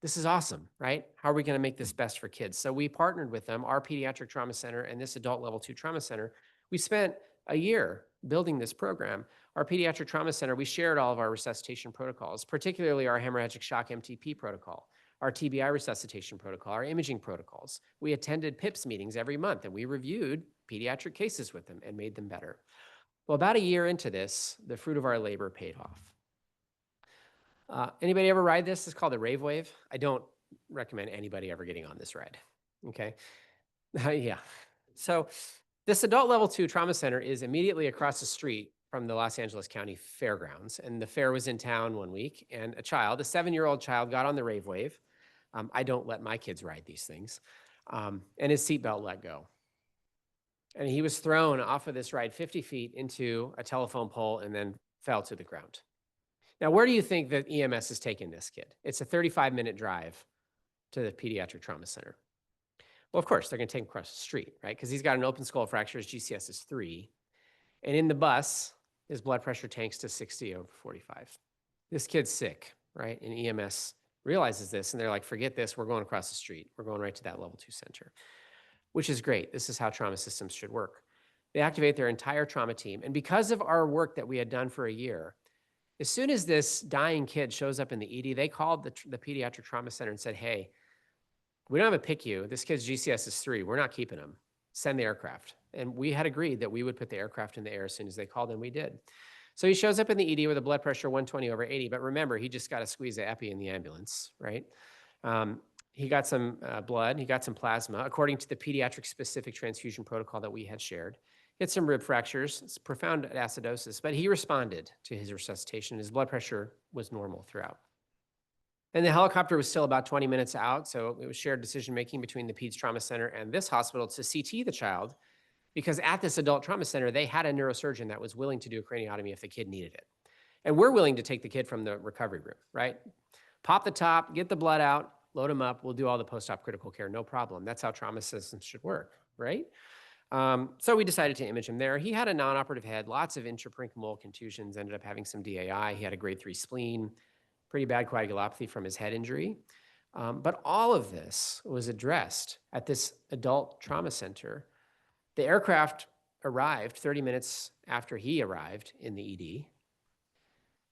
This is awesome, right? How are we going to make this best for kids? So we partnered with them, our pediatric trauma center and this adult level 2 trauma center. We spent a year building this program. Our pediatric trauma center, we shared all of our resuscitation protocols, particularly our hemorrhagic shock MTP protocol, our TBI resuscitation protocol, our imaging protocols. We attended PIPS meetings every month and we reviewed pediatric cases with them and made them better. Well, about a year into this, the fruit of our labor paid off. Anybody ever ride this? It's called the Rave Wave. I don't recommend anybody ever getting on this ride, okay? Yeah. So this adult level 2 trauma center is immediately across the street from the Los Angeles County Fairgrounds. And the fair was in town one week and a 7-year-old child got on the Rave Wave. I don't let my kids ride these things. And his seatbelt let go. And he was thrown off of this ride 50 feet into a telephone pole and then fell to the ground. Now, where do you think that EMS is taking this kid? It's a 35-minute drive to the pediatric trauma center. Well, of course, they're going to take him across the street, right? Because he's got an open skull fracture. His GCS is 3. And in the bus, his blood pressure tanks to 60/45. This kid's sick, right? And EMS realizes this, and they're like, forget this. We're going across the street. We're going right to that level 2 center, which is great. This is how trauma systems should work. They activate their entire trauma team. And because of our work that we had done for a year, as soon as this dying kid shows up in the ED, they called the pediatric trauma center and said, hey, we don't have a PICU. This kid's GCS is 3. We're not keeping him. Send the aircraft. And we had agreed that we would put the aircraft in the air as soon as they called, and we did. So he shows up in the ED with a blood pressure 120/80, but remember, he just got to squeeze the epi in the ambulance, right? He got some blood, he got some plasma, according to the pediatric specific transfusion protocol that we had shared. He had some rib fractures, it's profound acidosis, but he responded to his resuscitation. His blood pressure was normal throughout. And the helicopter was still about 20 minutes out, so it was shared decision-making between the Peds Trauma Center and this hospital to CT the child because at this adult trauma center, they had a neurosurgeon that was willing to do a craniotomy if the kid needed it. And we're willing to take the kid from the recovery room, right? Pop the top, get the blood out, load him up. We'll do all the post-op critical care, no problem. That's how trauma systems should work, right? So we decided to image him there. He had a non-operative head, lots of intraparenchymal contusions, ended up having some DAI. He had a grade 3 spleen, pretty bad coagulopathy from his head injury. But all of this was addressed at this adult trauma center. The aircraft arrived 30 minutes after he arrived in the ED.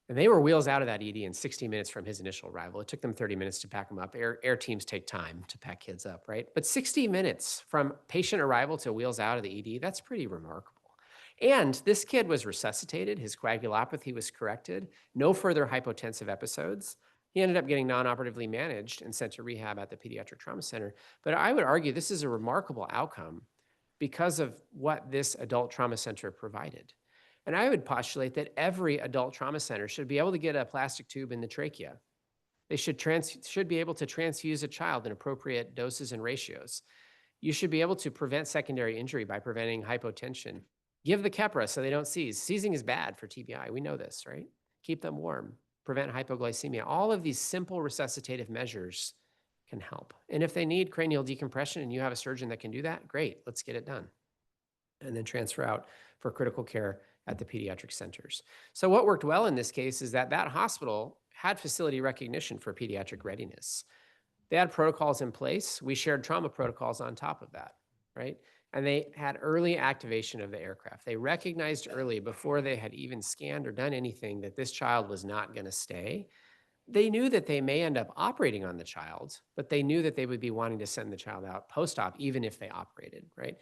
And they were wheels out of that ED in 60 minutes from his initial arrival. It took them 30 minutes to pack him up. Air teams take time to pack kids up, right? But 60 minutes from patient arrival to wheels out of the ED, that's pretty remarkable. And this kid was resuscitated. His coagulopathy was corrected. No further hypotensive episodes. He ended up getting non-operatively managed and sent to rehab at the Pediatric Trauma Center. But I would argue this is a remarkable outcome because of what this adult trauma center provided. And I would postulate that every adult trauma center should be able to get a plastic tube in the trachea. They should be able to transfuse a child in appropriate doses and ratios. You should be able to prevent secondary injury by preventing hypotension. Give the Keppra so they don't seize. Seizing is bad for TBI. We know this, right? Keep them warm. Prevent hypoglycemia. All of these simple resuscitative measures can help. And if they need cranial decompression and you have a surgeon that can do that, great, let's get it done. And then transfer out for critical care at the pediatric centers. So what worked well in this case is that that hospital had facility recognition for pediatric readiness. They had protocols in place. We shared trauma protocols on top of that, right? And they had early activation of the aircraft. They recognized early, before they had even scanned or done anything, that this child was not going to stay. They knew that they may end up operating on the child, but they knew that they would be wanting to send the child out post-op, even if they operated, right?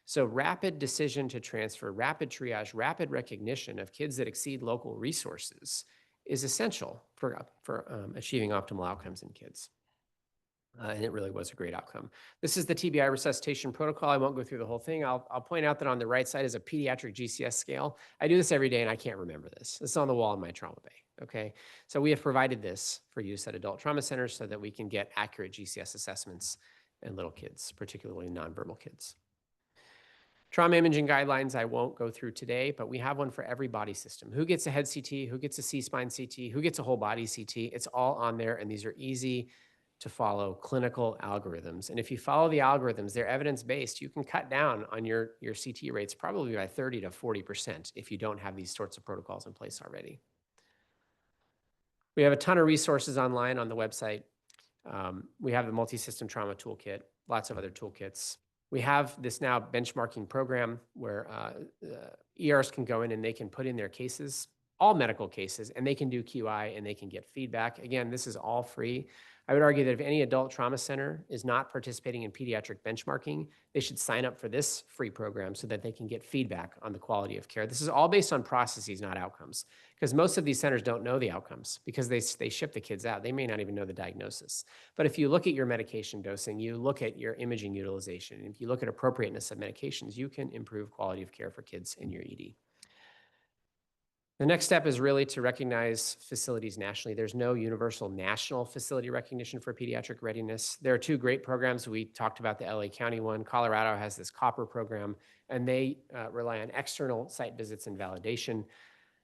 So rapid decision to transfer, rapid triage, rapid recognition of kids that exceed local resources is essential for achieving optimal outcomes in kids. And it really was a great outcome. This is the TBI resuscitation protocol. I won't go through the whole thing. I'll point out that on the right side is a pediatric GCS scale. I do this every day and I can't remember this. It's on the wall in my trauma bay, okay? So we have provided this for use at adult trauma centers so that we can get accurate GCS assessments in little kids, particularly nonverbal kids. Trauma imaging guidelines I won't go through today, but we have one for every body system. Who gets a head CT, who gets a C-spine CT, who gets a whole body CT, it's all on there, and these are easy to follow clinical algorithms. And if you follow the algorithms, they're evidence-based. You can cut down on your CT rates probably by 30 to 40% if you don't have these sorts of protocols in place already. We have a ton of resources online on the website. We have the multi-system trauma toolkit, lots of other toolkits. We have this now benchmarking program where ERs can go in and they can put in their cases, all medical cases, and they can do QI and they can get feedback. Again, this is all free. I would argue that if any adult trauma center is not participating in pediatric benchmarking, they should sign up for this free program so that they can get feedback on the quality of care. This is all based on processes, not outcomes, because most of these centers don't know the outcomes because they ship the kids out. They may not even know the diagnosis. But if you look at your medication dosing, you look at your imaging utilization, and if you look at appropriateness of medications, you can improve quality of care for kids in your ED. The next step is really to recognize facilities nationally. There's no universal national facility recognition for pediatric readiness. There are two great programs. We talked about the LA County one. Colorado has this COPPER program, and they rely on external site visits and validation.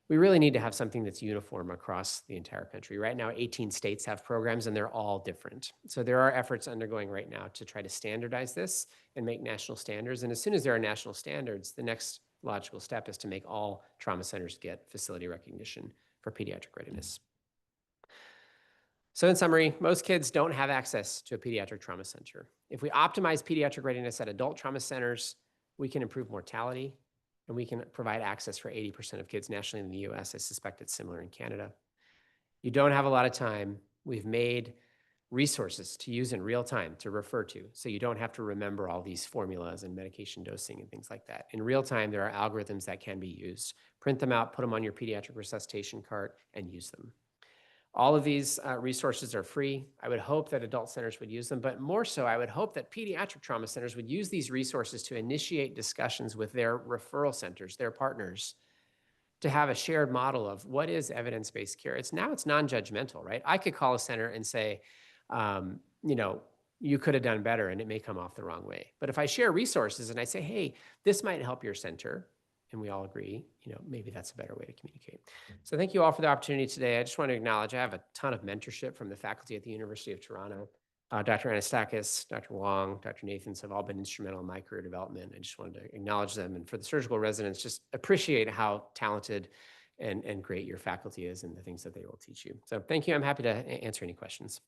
We really need to have something that's uniform across the entire country. Right now, 18 states have programs, and they're all different. So there are efforts undergoing right now to try to standardize this and make national standards. And as soon as there are national standards, the next logical step is to make all trauma centers get facility recognition for pediatric readiness. So in summary, most kids don't have access to a pediatric trauma center. If we optimize pediatric readiness at adult trauma centers, we can improve mortality and we can provide access for 80% of kids nationally in the US. I suspect it's similar in Canada. You don't have a lot of time. We've made resources to use in real time to refer to, so you don't have to remember all these formulas and medication dosing and things like that. In real time, there are algorithms that can be used. Print them out, put them on your pediatric resuscitation cart, and use them. All of these resources are free. I would hope that adult centers would use them, but more so, I would hope that pediatric trauma centers would use these resources to initiate discussions with their referral centers, their partners, to have a shared model of what is evidence-based care. It's non-judgmental, right? I could call a center and say, you you could have done better and it may come off the wrong way. But if I share resources and I say, hey, this might help your center, and we all agree, maybe that's a better way to communicate. So thank you all for the opportunity today. I just want to acknowledge I have a ton of mentorship from the faculty at the University of Toronto. Dr. Anastakis, Dr. Wong, Dr. Nathans have all been instrumental in my career development. I just wanted to acknowledge them. And for the surgical residents, just appreciate how talented and great your faculty is and the things that they will teach you. So thank you. I'm happy to answer any questions.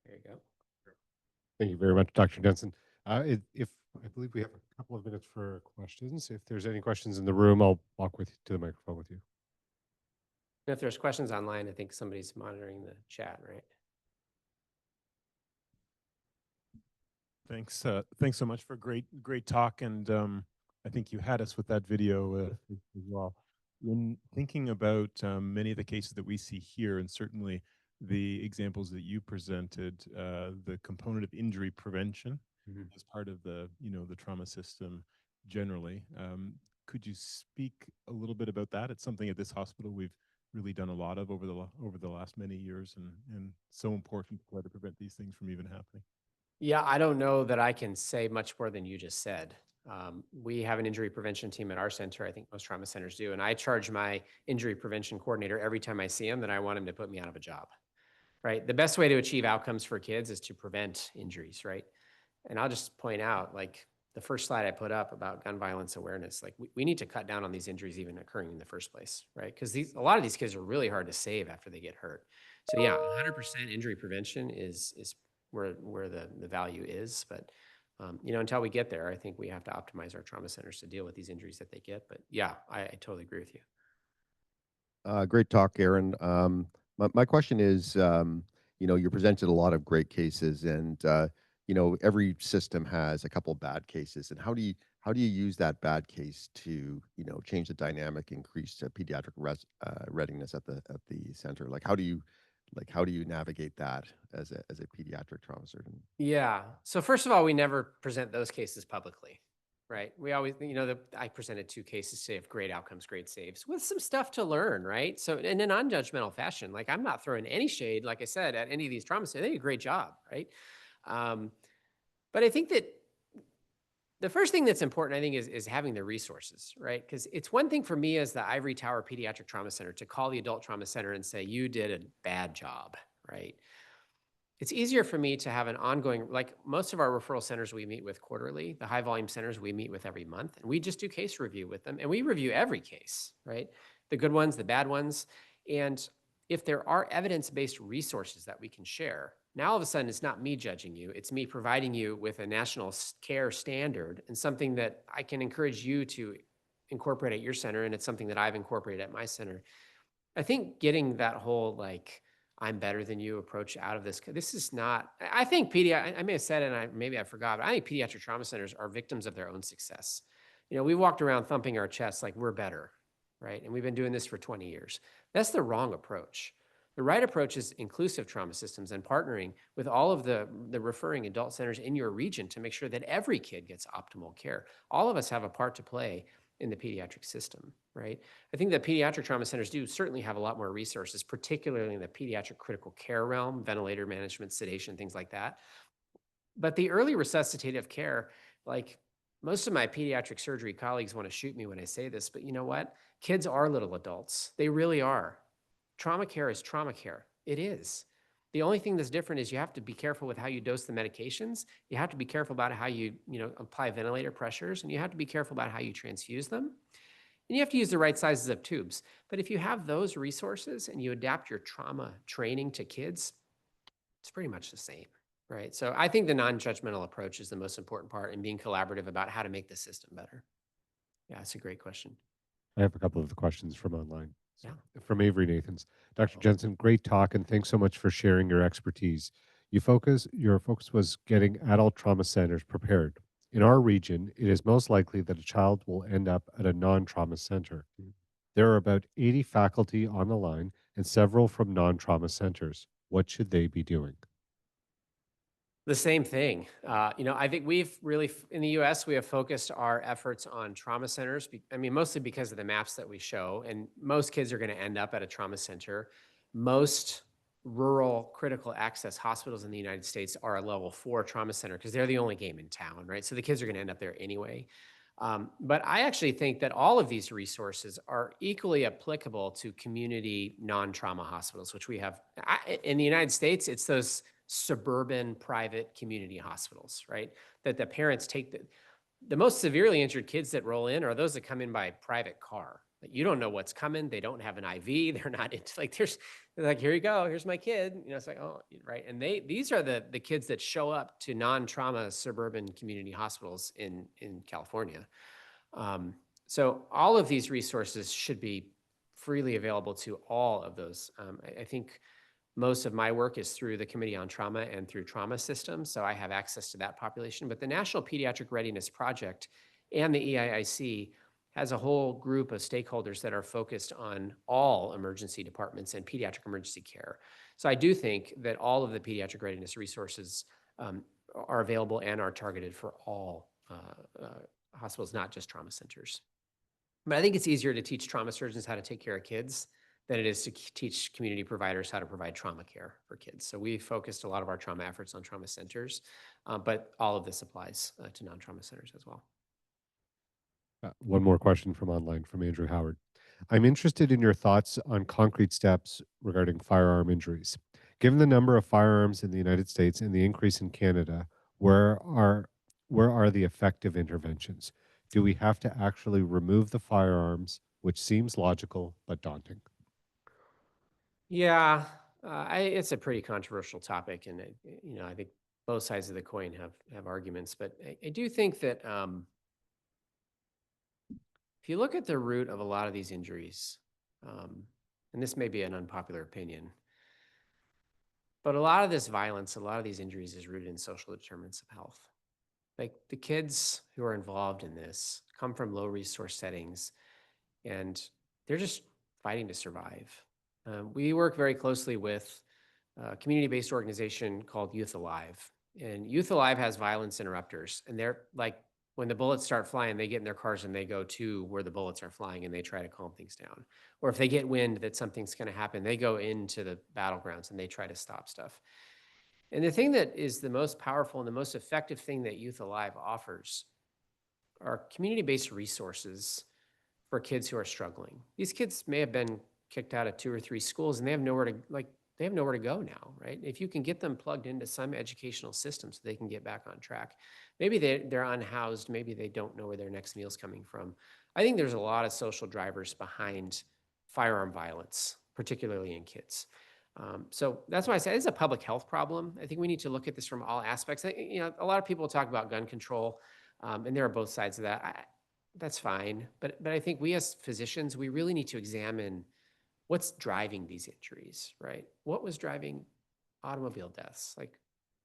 There you go. Thank you very much, Dr. Jensen. If I believe we have a couple of minutes for questions. If there's any questions in the room, I'll walk to the microphone with you. If there's questions online, I think somebody's monitoring the chat, right? Thanks. Thanks so much for great talk. And I think you had us with that video as well. When thinking about many of the cases that we see here, and certainly the examples that you presented, the component of injury prevention as part of the trauma system generally. Could you speak a little bit about that? It's something at this hospital we've really done a lot of over the last many years, and so important to try to prevent these things from even happening. Yeah, I don't know that I can say much more than you just said. We have an injury prevention team at our center. I think most trauma centers do. And I charge my injury prevention coordinator every time I see him that I want him to put me out of a job, right? The best way to achieve outcomes for kids is to prevent injuries, right? And I'll just point out, like the first slide I put up about gun violence awareness, like we need to cut down on these injuries even occurring in the first place, right? Because a lot of these kids are really hard to save after they get hurt. So yeah, 100% injury prevention is where the value is. But, until we get there, I think we have to optimize our trauma centers to deal with these injuries that they get. But yeah, I totally agree with you. Great talk, Aaron. My question is, you presented a lot of great cases, and every system has a couple of bad cases. And how do you use that bad case to change the dynamic, increase pediatric readiness at the center? Like how do you navigate that as a pediatric trauma surgeon? Yeah. So first of all, we never present those cases publicly, right? We always, I presented 2 cases today of great outcomes, great saves with some stuff to learn, right? So in a non-judgmental fashion, like I'm not throwing any shade, like I said, at any of these trauma centers. They did a great job, right? But I think that the first thing that's important, I think, is having the resources, right? Because it's one thing for me as the Ivory Tower Pediatric Trauma Center to call the adult trauma center and say, you did a bad job, right? It's easier for me to have an ongoing, like most of our referral centers we meet with quarterly, the high volume centers we meet with every month, and we just do case review with them, and we review every case, right? The good ones, the bad ones. And if there are evidence-based resources that we can share, now all of a sudden it's not me judging you, it's me providing you with a national care standard and something that I can encourage you to incorporate at your center, and it's something that I've incorporated at my center. I think getting that whole like, I'm better than you approach out of this is not, I think I may have said it and maybe I forgot, but I think pediatric trauma centers are victims of their own success. We walked around thumping our chests like we're better, right? And we've been doing this for 20 years. That's the wrong approach. The right approach is inclusive trauma systems and partnering with all of the referring adult centers in your region to make sure that every kid gets optimal care. All of us have a part to play in the pediatric system, right? I think that pediatric trauma centers do certainly have a lot more resources, particularly in the pediatric critical care realm, ventilator management, sedation, things like that. But the early resuscitative care, like most of my pediatric surgery colleagues want to shoot me when I say this, but you know what? Kids are little adults. They really are. Trauma care is trauma care. It is. The only thing that's different is you have to be careful with how you dose the medications. You have to be careful about how you apply ventilator pressures, and you have to be careful about how you transfuse them. And you have to use the right sizes of tubes. But if you have those resources and you adapt your trauma training to kids, it's pretty much the same, right? So I think the non-judgmental approach is the most important part in being collaborative about how to make the system better. Yeah, it's a great question. I have a couple of questions from online. Yeah. From Avery Nathans. Dr. Jensen, great talk, and thanks so much for sharing your expertise. Your focus was getting adult trauma centers prepared. In our region, it is most likely that a child will end up at a non-trauma center. There are about 80 faculty on the line, and several from non-trauma centers. What should they be doing? The same thing. I think we've really, in the US, we have focused our efforts on trauma centers. Mostly because of the maps that we show, and most kids are going to end up at a trauma center. Most rural critical access hospitals in the United States are a level 4 trauma center because they're the only game in town, right? So the kids are going to end up there anyway. But I actually think that all of these resources are equally applicable to community non-trauma hospitals, which we have in the United States. It's those suburban private community hospitals, right? That the parents take the most severely injured kids that roll in are those that come in by private car. Like, you don't know what's coming. They don't have an IV. They're not into, like, they're like, here you go. Here's my kid. It's like, oh, right. And these are the kids that show up to non-trauma suburban community hospitals in California. So all of these resources should be freely available to all of those. I think most of my work is through the Committee on Trauma and through trauma systems, so I have access to that population. But the National Pediatric Readiness Project and the EIIC has a whole group of stakeholders that are focused on all emergency departments and pediatric emergency care. So I do think that all of the pediatric readiness resources are available and are targeted for all hospitals, not just trauma centers. But I think it's easier to teach trauma surgeons how to take care of kids than it is to teach community providers how to provide trauma care for kids. So we focused a lot of our trauma efforts on trauma centers, but all of this applies to non-trauma centers as well. One more question from online from Andrew Howard. I'm interested in your thoughts on concrete steps regarding firearm injuries. Given the number of firearms in the United States and the increase in Canada, where are the effective interventions? Do we have to actually remove the firearms, which seems logical but daunting? Yeah, it's a pretty controversial topic, and I think both sides of the coin have arguments. But I do think that if you look at the root of a lot of these injuries, and this may be an unpopular opinion, but a lot of this violence, a lot of these injuries is rooted in social determinants of health. Like, the kids who are involved in this come from low resource settings, and they're just fighting to survive. We work very closely with a community-based organization called Youth Alive. And Youth Alive has violence interrupters. And they're like, when the bullets start flying, they get in their cars and they go to where the bullets are flying and they try to calm things down. Or if they get wind that something's going to happen, they go into the battlegrounds and they try to stop stuff. And the thing that is the most powerful and the most effective thing that Youth Alive offers are community-based resources for kids who are struggling. These kids may have been kicked out of 2 or 3 schools and they have nowhere to go now, right? If you can get them plugged into some educational system so they can get back on track. Maybe they're unhoused, maybe they don't know where their next meal's coming from. I think there's a lot of social drivers behind firearm violence, particularly in kids. So that's why I say it's a public health problem. I think we need to look at this from all aspects. A lot of people talk about gun control, and there are both sides of that. That's fine, but I think we as physicians, we really need to examine what's driving these injuries, right? What was driving automobile deaths? Like,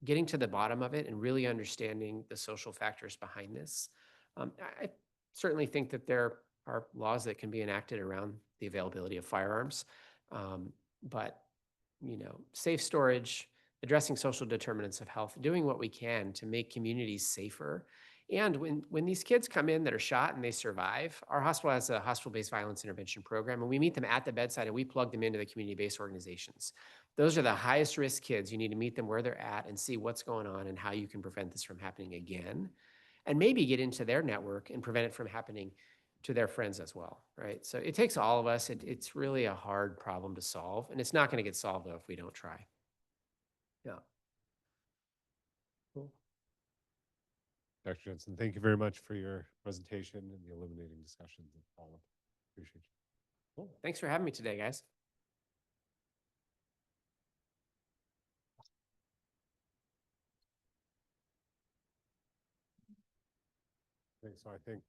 getting to the bottom of it and really understanding the social factors behind this. I certainly think that there are laws that can be enacted around the availability of firearms, but safe storage, addressing social determinants of health, doing what we can to make communities safer. And when these kids come in that are shot and they survive, our hospital has a hospital-based violence intervention program, and we meet them at the bedside and we plug them into the community-based organizations. Those are the highest risk kids. You need to meet them where they're at and see what's going on and how you can prevent this from happening again, and maybe get into their network and prevent it from happening to their friends as well, right? So it takes all of us. It's really a hard problem to solve, and it's not going to get solved, though, if we don't try. Yeah. Cool. Dr. Jensen, thank you very much for your presentation and the illuminating discussions that followed. Appreciate you. Cool. Thanks for having me today, guys. Okay, so I think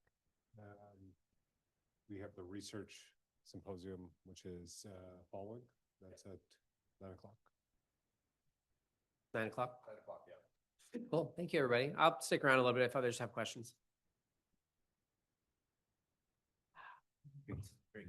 we have the research symposium, which is following. That's at 9 o'clock. 9 o'clock? 9 o'clock, yeah. Cool. Thank you, everybody. I'll stick around a little bit if others have questions. Great.